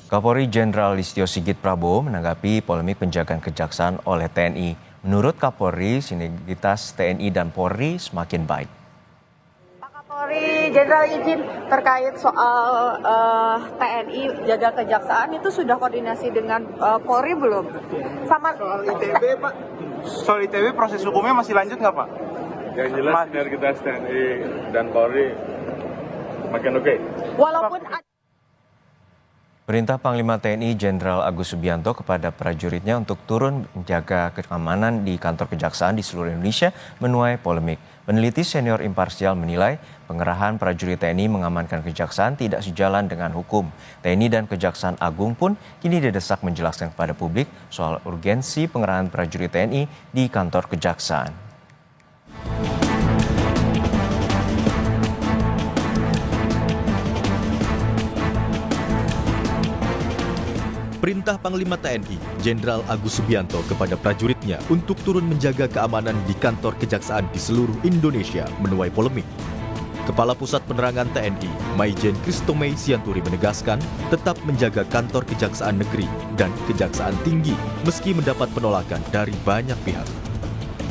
Kapolri Jenderal Listio Sigit Prabowo menanggapi polemik penjagaan kejaksaan oleh TNI. Menurut Kapolri, sinergitas TNI dan Polri semakin baik. Pak Kapolri Jenderal izin terkait soal TNI jaga kejaksaan itu sudah koordinasi dengan Polri belum? Sama soal ITB Pak, soal ITB proses hukumnya masih lanjut nggak Pak? Yang jelas sinergitas TNI dan Polri makin oke. Walaupun Perintah Panglima TNI Jenderal Agus Subianto kepada prajuritnya untuk turun menjaga keamanan di kantor kejaksaan di seluruh Indonesia menuai polemik. Peneliti senior imparsial menilai pengerahan prajurit TNI mengamankan kejaksaan tidak sejalan dengan hukum. TNI dan Kejaksaan Agung pun kini didesak menjelaskan kepada publik soal urgensi pengerahan prajurit TNI di kantor kejaksaan. Perintah Panglima TNI, Jenderal Agus Subianto kepada prajuritnya untuk turun menjaga keamanan di kantor kejaksaan di seluruh Indonesia menuai polemik. Kepala Pusat Penerangan TNI, Maijen Christomei Sianturi menegaskan tetap menjaga kantor Kejaksaan Negeri dan Kejaksaan Tinggi meski mendapat penolakan dari banyak pihak.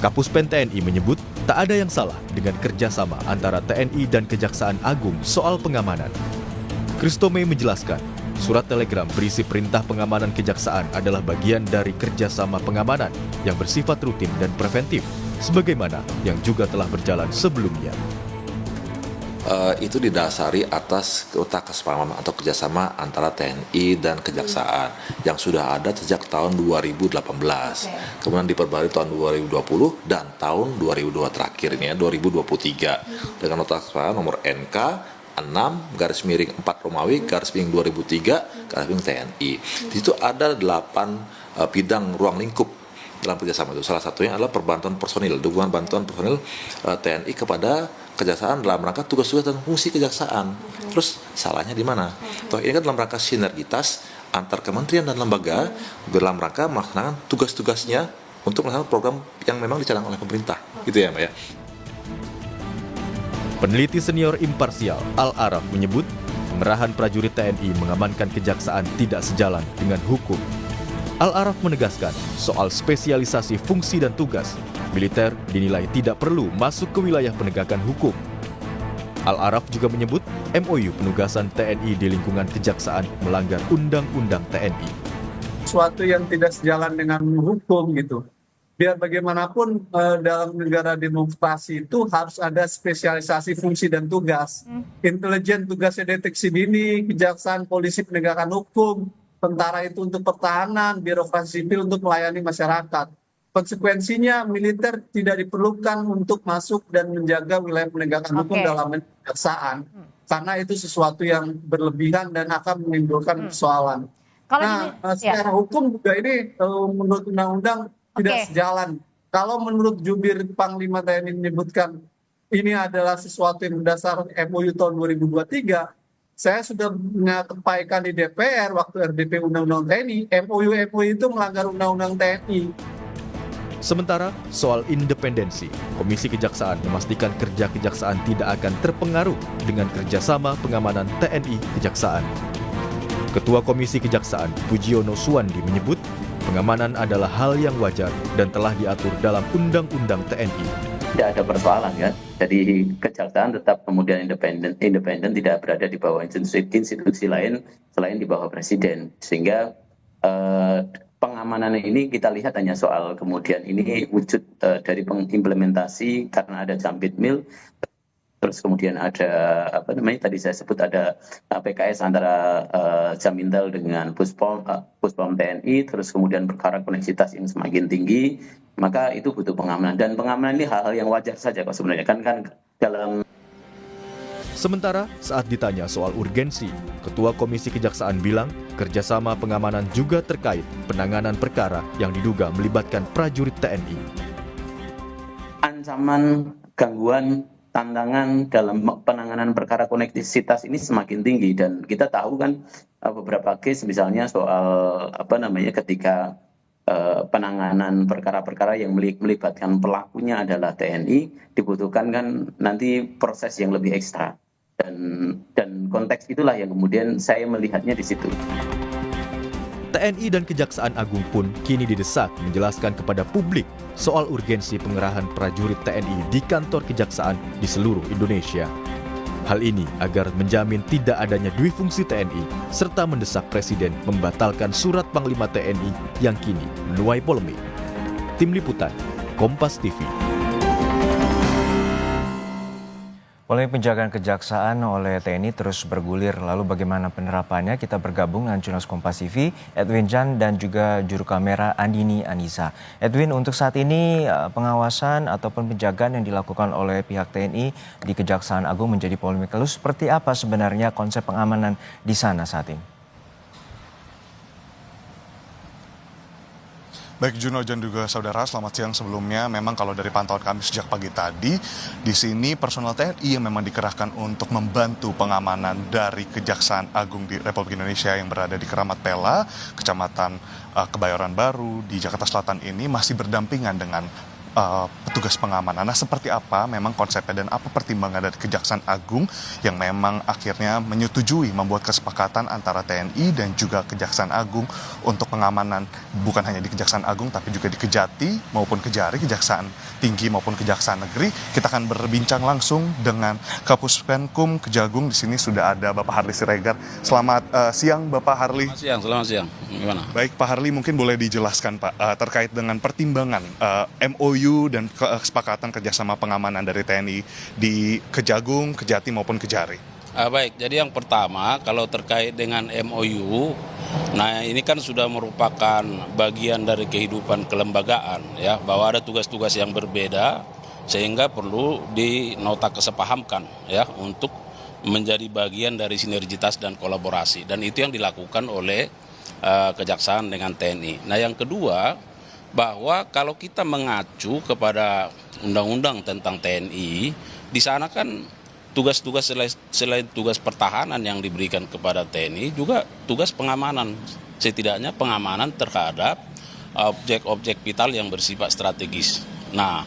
Kapuspen TNI menyebut tak ada yang salah dengan kerjasama antara TNI dan Kejaksaan Agung soal pengamanan. Christomei menjelaskan, surat telegram berisi perintah pengamanan kejaksaan adalah bagian dari kerjasama pengamanan yang bersifat rutin dan preventif, sebagaimana yang juga telah berjalan sebelumnya. Itu didasari atas kesepakaman atau kerjasama antara TNI dan Kejaksaan yang sudah ada sejak tahun 2018. Kemudian diperbarui tahun 2020 dan tahun 2002 terakhir ini ya, 2023 dengan nota kesepakatan nomor NK 6/4 Romawi /2003 TNI. Di situ ada 8 bidang ruang lingkup dalam kerjasama itu. Salah satunya adalah perbantuan personil, dukungan bantuan personil TNI kepada kejaksaan dalam rangka tugas-tugas dan fungsi kejaksaan. Terus salahnya di mana? Toh ini kan dalam rangka sinergitas antar kementerian dan lembaga dalam rangka melaksanakan tugas-tugasnya untuk melaksanakan program yang memang dicanangkan oleh pemerintah. Gitu ya, Mbak ya. Peneliti senior imparsial Al-Araf menyebut pengerahan prajurit TNI mengamankan kejaksaan tidak sejalan dengan hukum. Al-Araf menegaskan soal spesialisasi fungsi dan tugas, militer dinilai tidak perlu masuk ke wilayah penegakan hukum. Al-Araf juga menyebut MOU penugasan TNI di lingkungan kejaksaan melanggar Undang-Undang TNI. Suatu yang tidak sejalan dengan hukum gitu. Biar bagaimanapun dalam negara demokrasi itu harus ada spesialisasi fungsi dan tugas. Intelijen tugasnya deteksi dini, kejaksaan, polisi penegakan hukum, tentara itu untuk pertahanan, birokrasi sipil untuk melayani masyarakat. Konsekuensinya militer tidak diperlukan untuk masuk dan menjaga wilayah penegakan hukum dalam kejaksaan. Karena itu sesuatu yang berlebihan dan akan menimbulkan persoalan. Secara hukum juga ini menurut undang-undang tidak sejalan. Kalau menurut Jubir Panglima TNI menyebutkan ini adalah sesuatu yang berdasar MOU tahun 2023, saya sudah menyampaikan di DPR waktu RDP Undang-Undang TNI, MOU itu melanggar Undang-Undang TNI. Sementara soal independensi, Komisi Kejaksaan memastikan kerja kejaksaan tidak akan terpengaruh dengan kerjasama pengamanan TNI Kejaksaan. Ketua Komisi Kejaksaan, Pujiono Suwandi menyebut, pengamanan adalah hal yang wajar dan telah diatur dalam Undang-Undang TNI. Tidak ada persoalan kan, jadi kejaksaan tetap kemudian independen tidak berada di bawah institusi lain selain di bawah presiden. Sehingga pengamanan ini kita lihat hanya soal kemudian ini wujud dari pengimplementasi karena ada Jampitmil. Terus kemudian ada tadi saya sebut ada PKS antara Jamintel dengan Puspom TNI, terus kemudian perkara koneksitas yang semakin tinggi, maka itu butuh pengamanan, dan pengamanan ini hal-hal yang wajar saja kok sebenarnya kan dalam. Sementara saat ditanya soal urgensi, Ketua Komisi Kejaksaan bilang kerjasama pengamanan juga terkait penanganan perkara yang diduga melibatkan prajurit TNI. Ancaman, gangguan, tantangan dalam penanganan perkara koneksitas ini semakin tinggi, dan kita tahu kan beberapa case misalnya soal ketika penanganan perkara-perkara yang melibatkan pelakunya adalah TNI, dibutuhkan kan nanti proses yang lebih ekstra, dan konteks itulah yang kemudian saya melihatnya di situ. TNI dan Kejaksaan Agung pun kini didesak menjelaskan kepada publik soal urgensi pengerahan prajurit TNI di kantor kejaksaan di seluruh Indonesia. Hal ini agar menjamin tidak adanya duifungsi TNI serta mendesak Presiden membatalkan surat Panglima TNI yang kini menuai polemik. Tim Liputan, Kompas TV. Polemik penjagaan kejaksaan oleh TNI terus bergulir. Lalu bagaimana penerapannya? Kita bergabung dengan jurnalis Kompas TV, Edwin Jan dan juga juru kamera Andini Anissa. Edwin, untuk saat ini pengawasan ataupun penjagaan yang dilakukan oleh pihak TNI di Kejaksaan Agung menjadi polemik. Lalu seperti apa sebenarnya konsep pengamanan di sana saat ini? Baik Juno dan juga saudara, selamat siang. Sebelumnya memang kalau dari pantauan kami sejak pagi tadi, di sini personel TNI yang memang dikerahkan untuk membantu pengamanan dari Kejaksaan Agung di Republik Indonesia yang berada di Keramat Pela, Kecamatan Kebayoran Baru di Jakarta Selatan ini masih berdampingan dengan petugas pengamanan. Nah, seperti apa memang konsepnya dan apa pertimbangan dari Kejaksaan Agung yang memang akhirnya menyetujui membuat kesepakatan antara TNI dan juga Kejaksaan Agung untuk pengamanan bukan hanya di Kejaksaan Agung tapi juga di Kejati maupun Kejari, Kejaksaan Tinggi maupun Kejaksaan Negeri. Kita akan berbincang langsung dengan Kapuspenkum Kejagung. Di sini sudah ada Bapak Harli Siregar. Selamat siang Bapak Harli. Selamat siang. Gimana? Baik Pak Harli, mungkin boleh dijelaskan Pak terkait dengan pertimbangan MOU dan kesepakatan kerjasama pengamanan dari TNI di Kejagung, Kejati maupun Kejari. Baik, jadi yang pertama kalau terkait dengan MOU, nah ini kan sudah merupakan bagian dari kehidupan kelembagaan ya, bahwa ada tugas-tugas yang berbeda sehingga perlu dinota kesepahamkan ya untuk menjadi bagian dari sinergitas dan kolaborasi, dan itu yang dilakukan oleh Kejaksaan dengan TNI. Nah yang kedua, bahwa kalau kita mengacu kepada undang-undang tentang TNI, di sana kan tugas-tugas selain tugas pertahanan yang diberikan kepada TNI, juga tugas pengamanan, setidaknya pengamanan terhadap objek-objek vital yang bersifat strategis. Nah,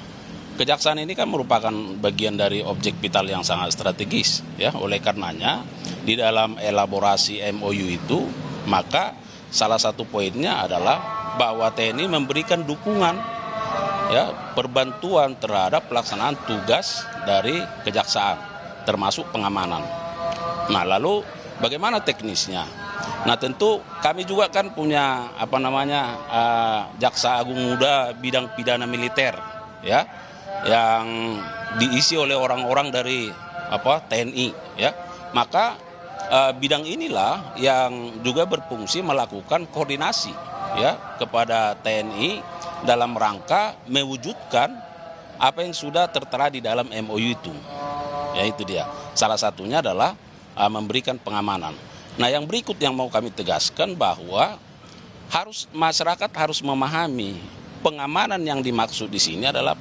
Kejaksaan ini kan merupakan bagian dari objek vital yang sangat strategis, ya. Oleh karenanya di dalam elaborasi MOU itu, maka salah satu poinnya adalah bahwa TNI memberikan dukungan ya, perbantuan terhadap pelaksanaan tugas dari kejaksaan termasuk pengamanan. Nah, lalu bagaimana teknisnya? Nah, tentu kami juga kan punya Jaksa Agung Muda bidang pidana militer ya, yang diisi oleh orang-orang dari TNI ya. Maka bidang inilah yang juga berfungsi melakukan koordinasi ya kepada TNI dalam rangka mewujudkan apa yang sudah tertera di dalam MOU itu. Ya itu dia. Salah satunya adalah memberikan pengamanan. Nah, yang berikut yang mau kami tegaskan bahwa masyarakat harus memahami pengamanan yang dimaksud di sini adalah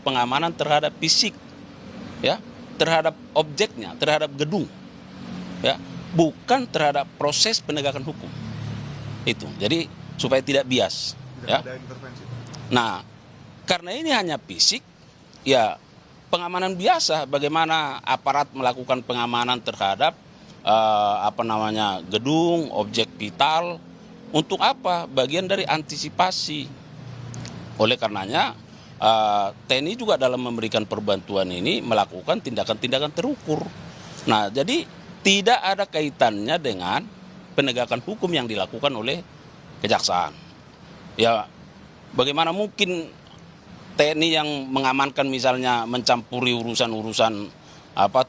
pengamanan terhadap fisik ya, terhadap objeknya, terhadap gedung. Ya, bukan terhadap proses penegakan hukum. Itu. Jadi supaya tidak bias. Ya. Nah, karena ini hanya fisik, ya pengamanan biasa. Bagaimana aparat melakukan pengamanan terhadap gedung, objek vital, untuk apa? Bagian dari antisipasi. Oleh karenanya TNI juga dalam memberikan perbantuan ini melakukan tindakan-tindakan terukur. Nah, jadi tidak ada kaitannya dengan penegakan hukum yang dilakukan oleh Kejaksaan. Ya, bagaimana mungkin TNI yang mengamankan misalnya mencampuri urusan-urusan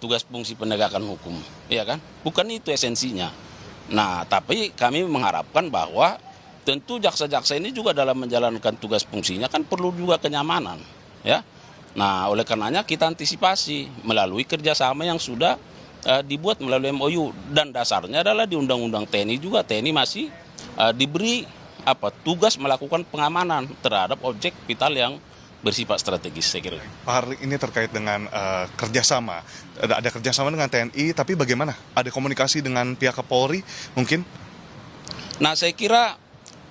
tugas fungsi penegakan hukum, ya kan? Bukan itu esensinya. Nah, tapi kami mengharapkan bahwa tentu jaksa-jaksa ini juga dalam menjalankan tugas fungsinya kan perlu juga kenyamanan, ya. Nah, oleh karenanya kita antisipasi melalui kerjasama yang sudah dibuat melalui MOU, dan dasarnya adalah di Undang-Undang TNI juga. TNI masih diberi tugas melakukan pengamanan terhadap objek vital yang bersifat strategis, saya kira. Pak Harli, ini terkait dengan kerjasama. Ada kerjasama dengan TNI, tapi bagaimana? Ada komunikasi dengan pihak Polri mungkin? Nah, saya kira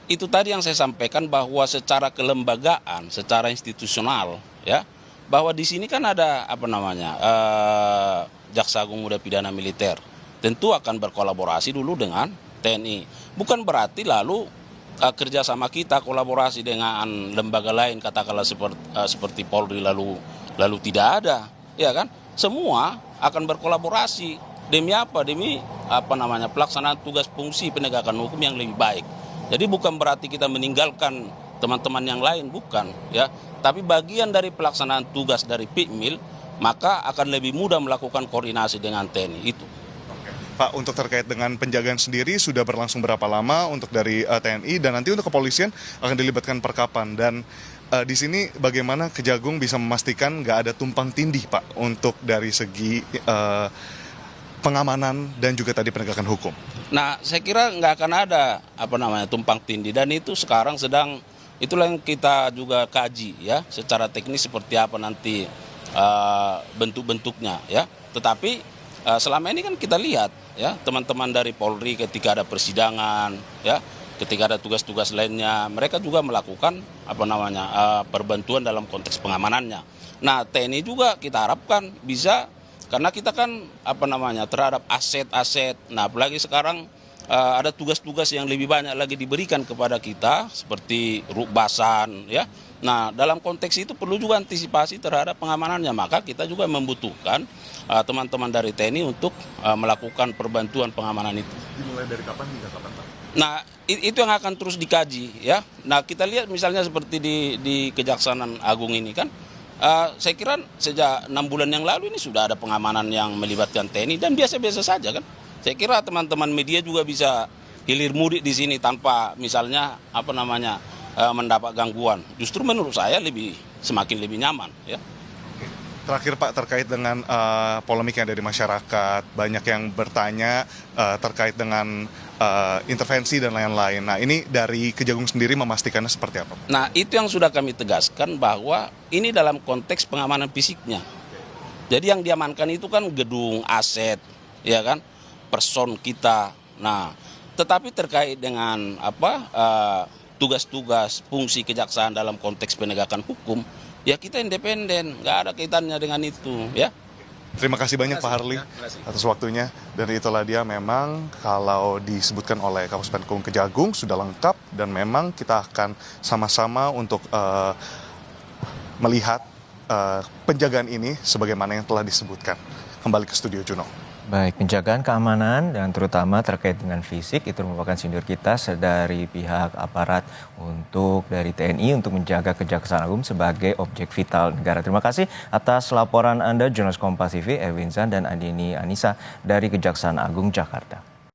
itu tadi yang saya sampaikan, bahwa secara kelembagaan, secara institusional, ya, bahwa di sini kan ada Jaksa Agung Muda Pidana Militer. Tentu akan berkolaborasi dulu dengan TNI. Bukan berarti lalu kerjasama kita, kolaborasi dengan lembaga lain, katakanlah seperti Polri lalu tidak ada, ya kan? Semua akan berkolaborasi demi apa? Demi pelaksanaan tugas fungsi penegakan hukum yang lebih baik. Jadi bukan berarti kita meninggalkan teman-teman yang lain, bukan, ya. Tapi bagian dari pelaksanaan tugas dari Pipmil, maka akan lebih mudah melakukan koordinasi dengan TNI itu. Pak, untuk terkait dengan penjagaan sendiri sudah berlangsung berapa lama untuk dari TNI dan nanti untuk kepolisian akan dilibatkan per kapan? Dan di sini bagaimana Kejagung bisa memastikan nggak ada tumpang tindih, Pak, untuk dari segi pengamanan dan juga tadi penegakan hukum? Nah, saya kira nggak akan ada tumpang tindih, dan itu sekarang itulah yang kita juga kaji, ya, secara teknis seperti apa nanti bentuk-bentuknya, ya. Tetapi selama ini kan kita lihat, ya, teman-teman dari Polri ketika ada persidangan, ya, ketika ada tugas-tugas lainnya, mereka juga melakukan perbantuan dalam konteks pengamanannya. Nah, TNI juga kita harapkan bisa, karena kita kan terhadap aset-aset. Nah, apalagi sekarang ada tugas-tugas yang lebih banyak lagi diberikan kepada kita seperti rukbasan, ya. Nah, dalam konteks itu perlu juga antisipasi terhadap pengamanannya, maka kita juga membutuhkan teman-teman dari TNI untuk melakukan perbantuan pengamanan itu. Dimulai dari kapan hingga kapan, Pak? Nah, itu yang akan terus dikaji, ya. Nah, kita lihat misalnya seperti di Kejaksaan Agung ini kan, saya kira sejak 6 bulan yang lalu ini sudah ada pengamanan yang melibatkan TNI dan biasa-biasa saja kan. Saya kira teman-teman media juga bisa hilir mudik di sini tanpa misalnya mendapat gangguan. Justru menurut saya semakin lebih nyaman, ya. Terakhir, Pak, terkait dengan polemik yang ada di masyarakat, banyak yang bertanya terkait dengan intervensi dan lain-lain. Nah, ini dari Kejagung sendiri memastikannya seperti apa? Nah, itu yang sudah kami tegaskan bahwa ini dalam konteks pengamanan fisiknya. Jadi yang diamankan itu kan gedung, aset, ya kan, person kita. Nah, tetapi terkait dengan tugas-tugas fungsi kejaksaan dalam konteks penegakan hukum, ya kita independen, nggak ada kaitannya dengan itu, ya. Terima kasih banyak Pak Harli atas waktunya. Dan itulah dia, memang kalau disebutkan oleh Kapus Penkum Kejagung sudah lengkap, dan memang kita akan sama-sama untuk melihat penjagaan ini sebagaimana yang telah disebutkan. Kembali ke studio, Juno. Baik, penjagaan keamanan dan terutama terkait dengan fisik itu merupakan sindur kita dari pihak aparat dari TNI untuk menjaga Kejaksaan Agung sebagai objek vital negara. Terima kasih atas laporan Anda, jurnalis Kompas TV, Erwin Zan dan Andini Anissa dari Kejaksaan Agung Jakarta.